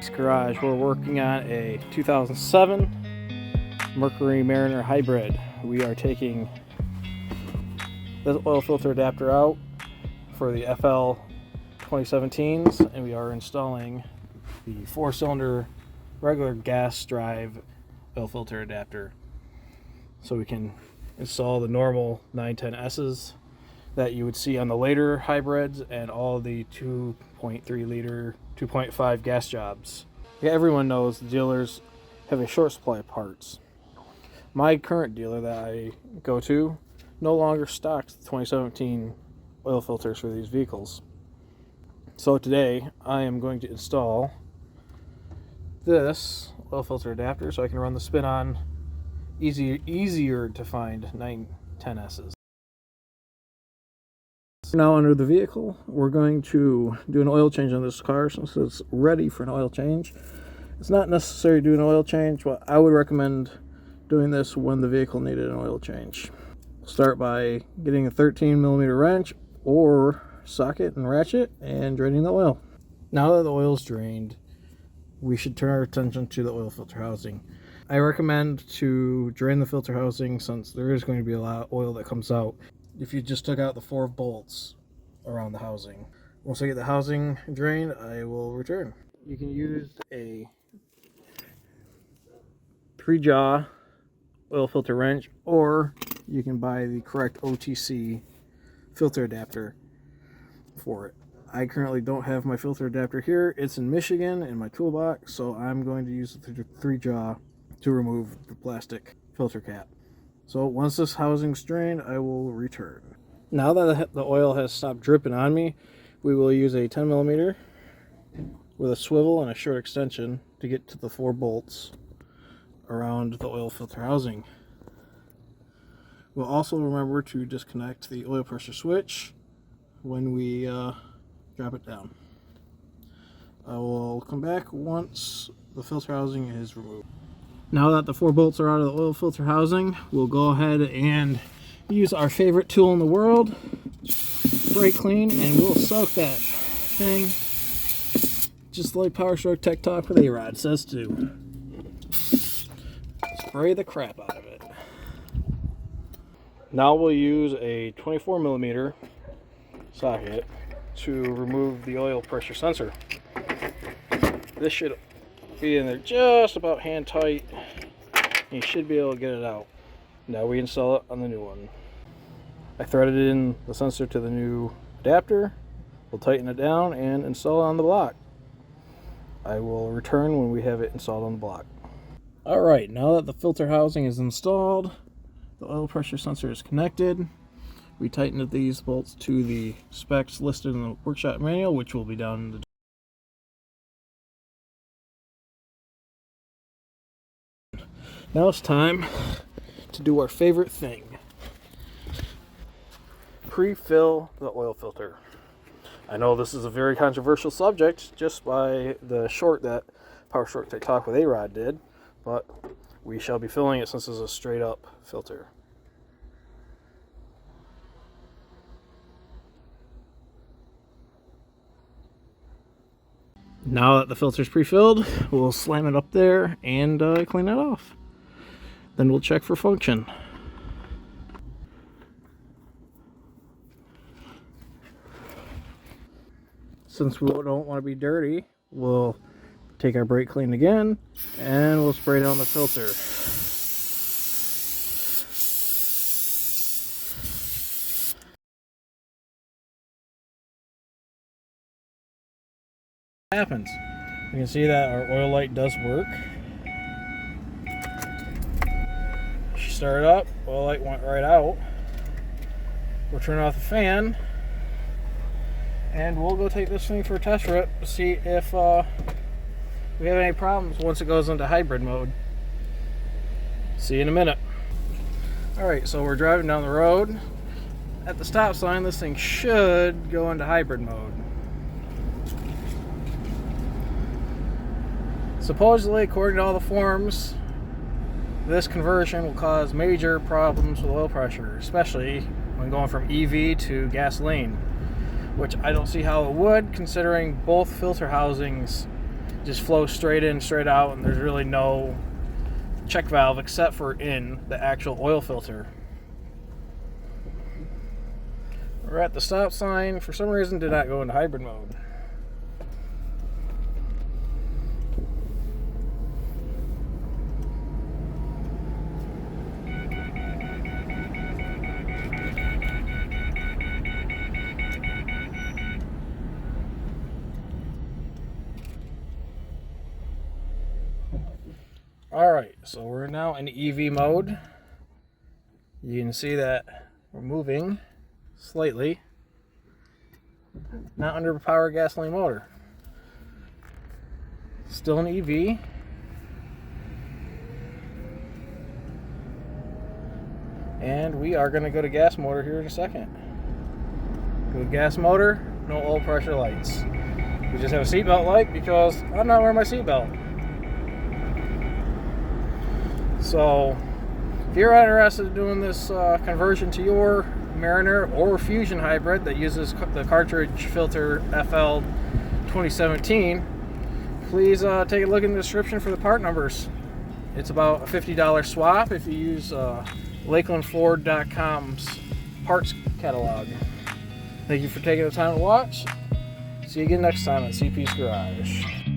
Mike's Garage. We're working on a 2007 Mercury Mariner Hybrid. We are taking the oil filter adapter out for the FL910S and we are installing the 4-cylinder regular gas drive oil filter adapter. So we can install the normal 910Ss that you would see on the later hybrids and all the 2.3 liter, 2.5 gas jobs. Yeah, everyone knows the dealers have a short supply of parts. My current dealer that I go to no longer stocks the 2017 oil filters for these vehicles. So today I am going to install this oil filter adapter so I can run the spin-on easier to find 910Ss. Now under the vehicle, we're going to do an oil change on this car since it's ready for an oil change. It's not necessary to do an oil change, but I would recommend doing this when the vehicle needed an oil change. We'll start by getting a 13mm wrench or socket and ratchet and draining the oil. Now that the oil is drained, we should turn our attention to the oil filter housing. I recommend to drain the filter housing since there is going to be a lot of oil that comes out if you just took out the 4 bolts around the housing. Once I get the housing drained, I will return. You can use a 3-jaw oil filter wrench, or you can buy the correct OTC filter adapter for it. I currently don't have my filter adapter here. It's in Michigan in my toolbox, so I'm going to use the 3-jaw to remove the plastic filter cap. So once this housing's drained, I will return. Now that the oil has stopped dripping on me, we will use a 10mm with a swivel and a short extension to get to the 4 bolts around the oil filter housing. We'll also remember to disconnect the oil pressure switch when we drop it down. I will come back once the filter housing is removed. Now that the 4 bolts are out of the oil filter housing, we'll go ahead and use our favorite tool in the world, brake clean, and we'll soak that thing just like Power Stroke Tech Talk with A-Rod says to. Spray the crap out of it. Now we'll use a 24mm socket to remove the oil pressure sensor. This should be in there just about hand tight. You should be able to get it out. Now we install it on the new one. I threaded in the sensor to the new adapter. We'll tighten it down and install it on the block. I will return when we have it installed on the block. Alright, now that the filter housing is installed, the oil pressure sensor is connected. We tightened these bolts to the specs listed in the workshop manual, which will be down in the Now it's time to do our favorite thing. Pre-fill the oil filter. I know this is a very controversial subject just by the short that Power Stroke Tech Talk with A-Rod did, but we shall be filling it since it's a straight up filter. Now that the filter is pre-filled, we'll slam it up there and clean it off. Then we'll check for function. Since we don't want to be dirty, we'll take our brake clean again and we'll spray down the filter. What happens? You can see that our oil light does work. She started up, oil light went right out. We'll turn off the fan and we'll go take this thing for a test rip to see if we have any problems once it goes into hybrid mode. See you in a minute. Alright, so we're driving down the road. At the stop sign, this thing should go into hybrid mode. Supposedly, according to all the forums, this conversion will cause major problems with oil pressure, especially when going from EV to gasoline, which I don't see how it would, considering both filter housings just flows straight in, straight out, and there's really no check valve except for in the actual oil filter. We're at the stop sign. For some reason, did not go into hybrid mode. Alright, so we're now in EV mode. You can see that we're moving slightly. Not under a power gasoline motor. Still an EV. And we are going to go to gas motor here in a second. Go to gas motor, no oil pressure lights. We just have a seatbelt light because I'm not wearing my seatbelt. So, if you're interested in doing this conversion to your Mariner or Fusion hybrid that uses the cartridge filter FL910S, please take a look in the description for the part numbers. It's about a $50 swap if you use LakelandFord.com's parts catalog. Thank you for taking the time to watch. See you again next time at CP's Garage.